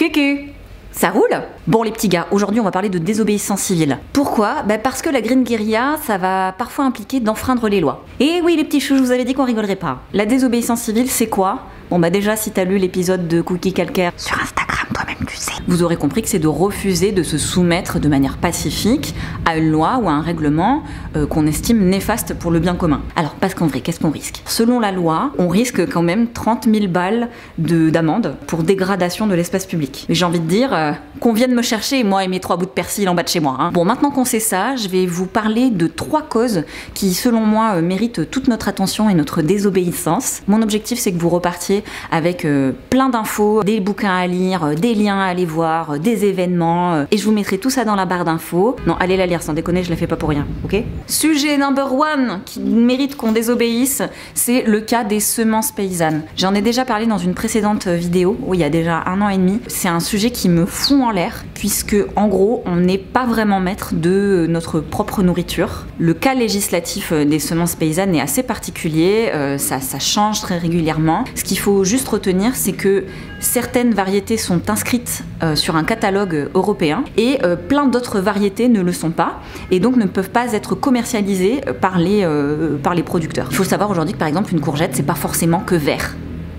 Coucou! Ça roule? Bon les petits gars, aujourd'hui on va parler de désobéissance civile. Pourquoi? Parce que la green guérilla, ça va parfois impliquer d'enfreindre les lois. Et oui les petits choux, je vous avais dit qu'on rigolerait pas. La désobéissance civile, c'est quoi? Bon déjà si t'as lu l'épisode de Cookie Calcaire sur Instagram, toi-même tu sais. Vous aurez compris que c'est de refuser de se soumettre de manière pacifique à une loi ou à un règlement qu'on estime néfaste pour le bien commun. Alors parce qu'en vrai, qu'est-ce qu'on risque? Selon la loi, on risque quand même 30 000 balles d'amende pour dégradation de l'espace public. Mais j'ai envie de dire qu'on vienne me chercher, moi et mes 3 bouts de persil en bas de chez moi. Bon maintenant qu'on sait ça, je vais vous parler de 3 causes qui selon moi méritent toute notre attention et notre désobéissance. Mon objectif c'est que vous repartiez avec plein d'infos, des bouquins à lire, des liens à aller voir, des événements, et je vous mettrai tout ça dans la barre d'infos. Non, allez la lire, sans déconner, je la fais pas pour rien, ok? Sujet number 1 qui mérite qu'on désobéisse, c'est le cas des semences paysannes. J'en ai déjà parlé dans une précédente vidéo, il y a déjà 1 an et demi. C'est un sujet qui me fout en l'air, puisque en gros, on n'est pas vraiment maître de notre propre nourriture. Le cas législatif des semences paysannes est assez particulier, ça change très régulièrement. Ce qu'il faut juste retenir, c'est que certaines variétés sont inscrites sur un catalogue européen et plein d'autres variétés ne le sont pas et donc ne peuvent pas être commercialisées par les producteurs. Il faut savoir aujourd'hui que par exemple une courgette c'est pas forcément que vert.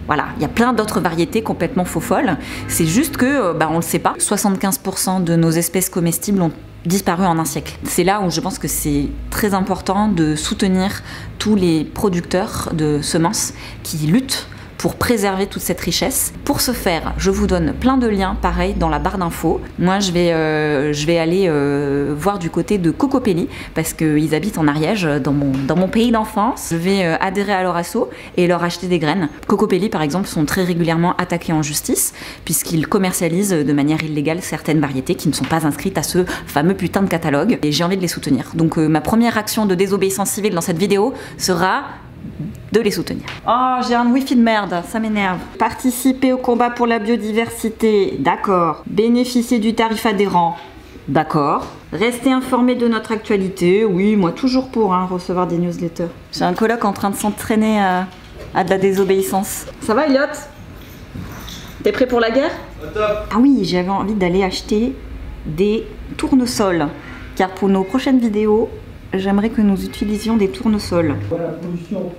Voilà, il y a plein d'autres variétés complètement faux-folles. C'est juste que, on le sait pas, 75% de nos espèces comestibles ont disparu en un siècle. C'est là où je pense que c'est très important de soutenir tous les producteurs de semences qui luttent pour préserver toute cette richesse. Pour ce faire, je vous donne plein de liens, pareil, dans la barre d'infos. Moi, je vais aller voir du côté de Cocopelli, parce qu'ils habitent en Ariège, dans mon pays d'enfance. Je vais adhérer à leur asso et leur acheter des graines. Cocopelli, par exemple, sont très régulièrement attaqués en justice, puisqu'ils commercialisent de manière illégale certaines variétés qui ne sont pas inscrites à ce fameux putain de catalogue. Et j'ai envie de les soutenir. Donc ma première action de désobéissance civile dans cette vidéo sera de les soutenir. Oh, j'ai un wifi de merde, ça m'énerve. Participer au combat pour la biodiversité, d'accord. Bénéficier du tarif adhérent, d'accord. Rester informé de notre actualité, oui, moi toujours pour recevoir des newsletters. J'ai un coloc en train de s'entraîner à de la désobéissance. Ça va, Elliot? T'es prêt pour la guerre? Ah oui, j'avais envie d'aller acheter des tournesols, car pour nos prochaines vidéos, j'aimerais que nous utilisions des tournesols. Voilà la pollution.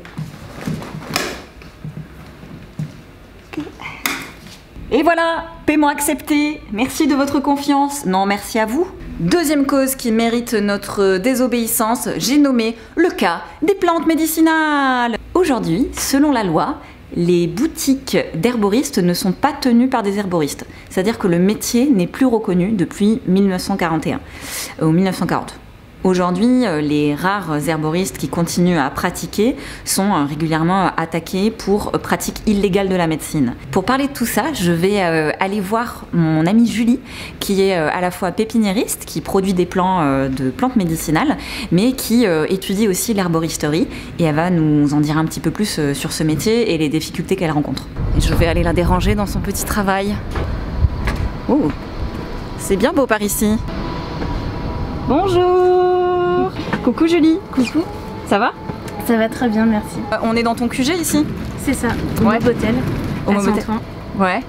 Et voilà, paiement accepté. Merci de votre confiance. Non, merci à vous. Deuxième cause qui mérite notre désobéissance, j'ai nommé le cas des plantes médicinales. Aujourd'hui, selon la loi, les boutiques d'herboristes ne sont pas tenues par des herboristes. C'est-à-dire que le métier n'est plus reconnu depuis 1941 ou 1940. Aujourd'hui, les rares herboristes qui continuent à pratiquer sont régulièrement attaqués pour pratique illégale de la médecine. Pour parler de tout ça, je vais aller voir mon amie Julie, qui est à la fois pépiniériste, qui produit des plants de plantes médicinales, mais qui étudie aussi l'herboristerie, et elle va nous en dire un petit peu plus sur ce métier et les difficultés qu'elle rencontre. Et je vais aller la déranger dans son petit travail. Oh, c'est bien beau par ici. Bonjour! Coucou Julie! Coucou! Ça va? Ça va très bien, merci. On est dans ton QG ici? C'est ça, au Mob Hôtel, à Saint-Ouen, ouais.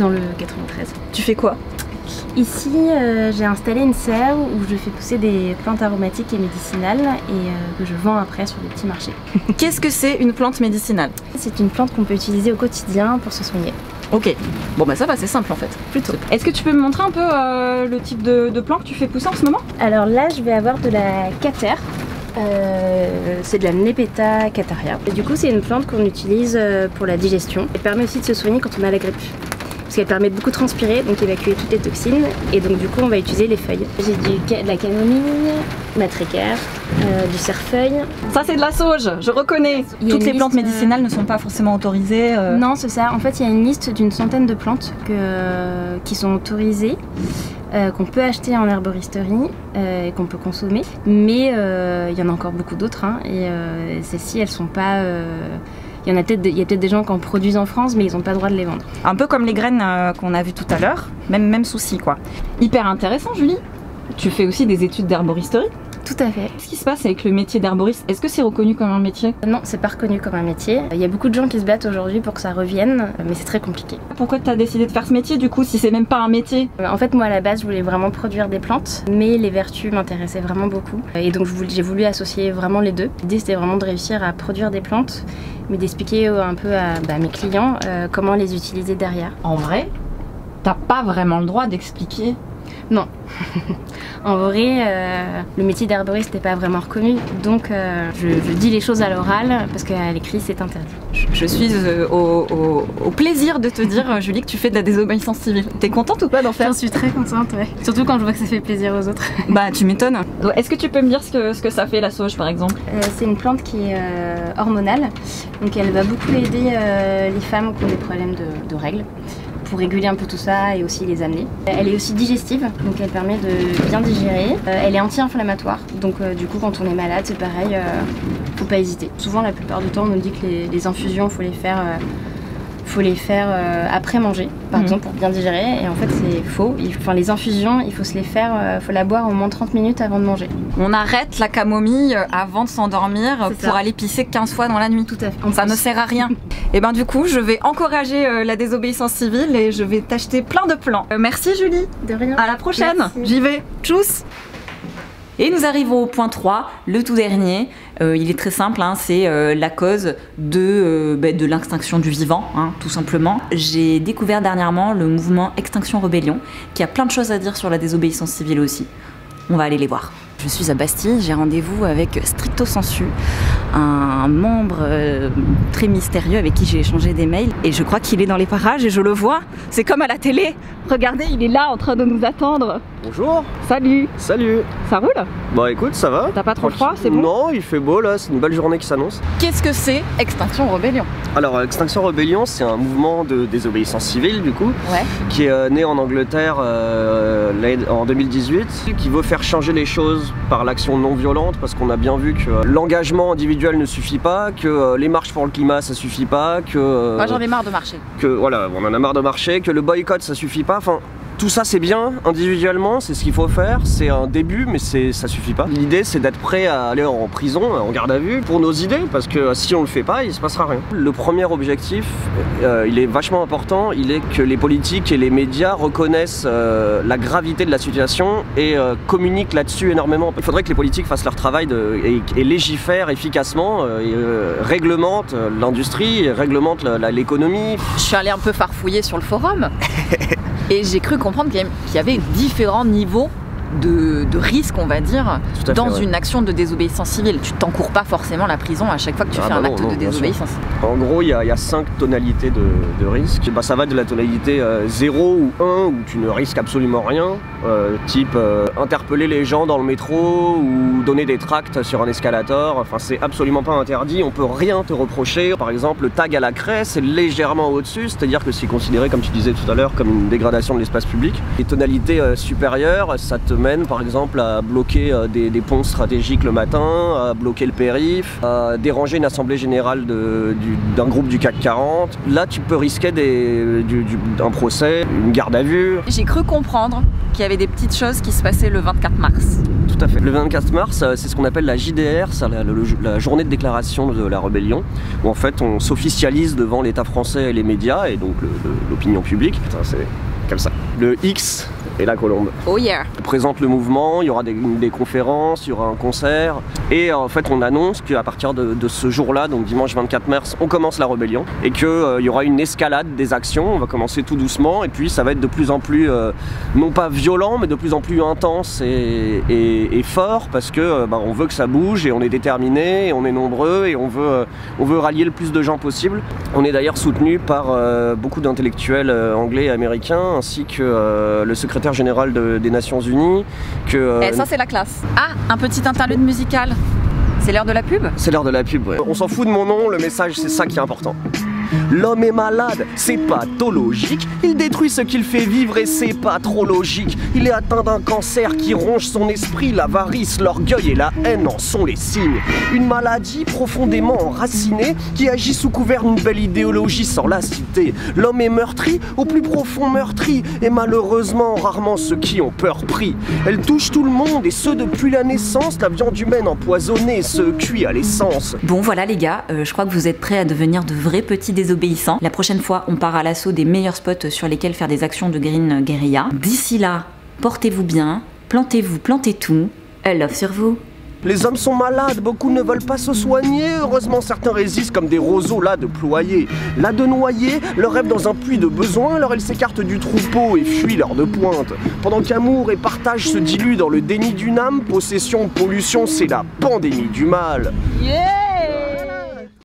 Dans le 93. Tu fais quoi? Ici, j'ai installé une serre où je fais pousser des plantes aromatiques et médicinales et que je vends après sur les petits marchés. Qu'est-ce que c'est une plante médicinale? C'est une plante qu'on peut utiliser au quotidien pour se soigner. Ok, bon ça va, c'est simple en fait, plutôt. Est-ce que tu peux me montrer un peu le type de plant que tu fais pousser en ce moment? Alors là, je vais avoir de la Cater. C'est de la Nepeta cataria. Et du coup, c'est une plante qu'on utilise pour la digestion. Elle permet aussi de se soigner quand on a la grippe. Parce qu'elle permet de beaucoup transpirer, donc évacuer toutes les toxines. Et donc du coup, on va utiliser les feuilles. J'ai de la camomille, matricaire, du cerfeuil. Ça, c'est de la sauge, je reconnais. Toutes les plantes médicinales ne sont pas forcément autorisées. Non, c'est ça. En fait, il y a une liste d'une centaine de plantes qui sont autorisées. Qu'on peut acheter en herboristerie et qu'on peut consommer, mais il y en a encore beaucoup d'autres et celles-ci elles sont pas... Il y a peut-être des gens qui en produisent en France, mais ils n'ont pas le droit de les vendre. Un peu comme les graines qu'on a vues tout à l'heure, même souci quoi. Hyper intéressant Julie. Tu fais aussi des études d'herboristerie? Tout à fait. Qu'est-ce qui se passe avec le métier d'herboriste? Est-ce que c'est reconnu comme un métier? Non, c'est pas reconnu comme un métier. Il y a beaucoup de gens qui se battent aujourd'hui pour que ça revienne, mais c'est très compliqué. Pourquoi tu as décidé de faire ce métier du coup, si c'est même pas un métier? En fait, moi à la base, je voulais vraiment produire des plantes, mais les vertus m'intéressaient vraiment beaucoup. Et donc j'ai voulu associer vraiment les deux. L'idée c'était vraiment de réussir à produire des plantes, mais d'expliquer un peu à mes clients comment les utiliser derrière. En vrai, t'as pas vraiment le droit d'expliquer. Non. En vrai, le métier d'herboriste n'est pas vraiment reconnu, donc je dis les choses à l'oral parce qu'à l'écrit c'est interdit. Je suis au plaisir de te dire, Julie, que tu fais de la désobéissance civile. T'es contente ou pas d'en faire? J'en suis très contente, ouais. Surtout quand je vois que ça fait plaisir aux autres. Bah tu m'étonnes. Est-ce que tu peux me dire ce que ça fait la sauge par exemple? C'est une plante qui est hormonale, donc elle va beaucoup aider les femmes qui ont des problèmes de règles, pour réguler un peu tout ça et aussi les amener. Elle est aussi digestive, donc elle permet de bien digérer. Elle est anti-inflammatoire, donc du coup quand on est malade c'est pareil, faut pas hésiter. Souvent la plupart du temps on nous dit que les infusions faut les faire après manger, par exemple pour bien digérer, et en fait c'est faux. Enfin les infusions il faut se les faire, faut la boire au moins 30 minutes avant de manger. On arrête la camomille avant de s'endormir pour aller pisser 15 fois dans la nuit. Tout à fait. Ça ne sert à rien. Et ben du coup je vais encourager la désobéissance civile et je vais t'acheter plein de plants. Merci Julie. De rien. À la prochaine. J'y vais. Tchuss. Et nous arrivons au point 3, le tout dernier. Il est très simple, hein, c'est la cause de l'extinction du vivant, hein, tout simplement. J'ai découvert dernièrement le mouvement Extinction Rebellion, qui a plein de choses à dire sur la désobéissance civile aussi. On va aller les voir. Je suis à Bastille, j'ai rendez-vous avec Stricto Sensu, un membre très mystérieux avec qui j'ai échangé des mails. Et je crois qu'il est dans les parages et je le vois. C'est comme à la télé. Regardez, il est là en train de nous attendre. Bonjour. Salut. Salut. Ça roule? Bah écoute, ça va. T'as pas trop froid, c'est bon? Non, il fait beau là, c'est une belle journée qui s'annonce. Qu'est-ce que c'est Extinction Rebellion? Alors Extinction Rebellion, c'est un mouvement de désobéissance civile du coup, qui est né en Angleterre en 2018, qui veut faire changer les choses par l'action non violente, parce qu'on a bien vu que l'engagement individuel ne suffit pas, que les marches pour le climat ça suffit pas, que... Moi j'en ai marre de marcher. Que voilà, on en a marre de marcher, que le boycott ça suffit pas, enfin... Tout ça c'est bien, individuellement, c'est ce qu'il faut faire, c'est un début mais ça suffit pas. L'idée c'est d'être prêt à aller en prison, en garde à vue, pour nos idées, parce que si on le fait pas, il se passera rien. Le premier objectif, il est vachement important, il est que les politiques et les médias reconnaissent la gravité de la situation et communiquent là-dessus énormément. Il faudrait que les politiques fassent leur travail et légifèrent efficacement, réglementent l'industrie, réglementent l'économie. Je suis allée un peu farfouiller sur le forum. Et j'ai cru comprendre qu'il y avait différents niveaux de risque, on va dire, dans une action de désobéissance civile. Tu t'encours pas forcément la prison à chaque fois que tu fais un acte de désobéissance. En gros, il y a 5 tonalités de risque. Bah, ça va de la tonalité 0 ou 1, où tu ne risques absolument rien, type interpeller les gens dans le métro ou donner des tracts sur un escalator. Enfin, c'est absolument pas interdit, on peut rien te reprocher. Par exemple, le tag à la craie, c'est légèrement au-dessus, c'est-à-dire que c'est considéré, comme tu disais tout à l'heure, comme une dégradation de l'espace public. Les tonalités supérieures, ça te mène par exemple à bloquer des ponts stratégiques le matin, à bloquer le périph', à déranger une assemblée générale d'un groupe du CAC 40. Là tu peux risquer un procès, une garde à vue. J'ai cru comprendre qu'il y avait des petites choses qui se passaient le 24 mars. Tout à fait. Le 24 mars, c'est ce qu'on appelle la JDR, c'est la journée de déclaration de la rébellion, où en fait on s'officialise devant l'État français et les médias, et donc l'opinion publique. C'est comme ça. Le X et la colombe. Oh yeah. On présente le mouvement, il y aura des conférences, il y aura un concert, et en fait on annonce qu'à partir de ce jour-là, donc dimanche 24 mars, on commence la rébellion, et qu'il y aura une escalade des actions. On va commencer tout doucement, et puis ça va être de plus en plus, non pas violent, mais de plus en plus intense et fort, parce que on veut que ça bouge, et on est déterminé, et on est nombreux, et on veut rallier le plus de gens possible. On est d'ailleurs soutenu par beaucoup d'intellectuels anglais et américains, ainsi que le secrétaire général des Nations Unies. Ça c'est la classe. Ah, un petit interlude musical. C'est l'heure de la pub? C'est l'heure de la pub, ouais. On s'en fout de mon nom, le message c'est ça qui est important. L'homme est malade, c'est pathologique. Il détruit ce qu'il fait vivre et c'est pas trop logique. Il est atteint d'un cancer qui ronge son esprit. L'avarice, l'orgueil et la haine en sont les signes. Une maladie profondément enracinée qui agit sous couvert d'une belle idéologie sans la citer. L'homme est meurtri, au plus profond meurtri. Et malheureusement, rarement ceux qui ont peur pris. Elle touche tout le monde et ce depuis la naissance. La viande humaine empoisonnée se cuit à l'essence. Bon voilà les gars, je crois que vous êtes prêts à devenir de vrais petits désobéissants. La prochaine fois, on part à l'assaut des meilleurs spots sur lesquels faire des actions de green guérilla. D'ici là, portez-vous bien, plantez-vous, plantez tout. Love sur vous. Les hommes sont malades, beaucoup ne veulent pas se soigner. Heureusement, certains résistent comme des roseaux là de ployer. Là de noyer, leur rêve dans un puits de besoin. Alors elles s'écartent du troupeau et fuient l'heure de pointe. Pendant qu'amour et partage se diluent dans le déni d'une âme, possession, pollution, c'est la pandémie du mal. Yeah!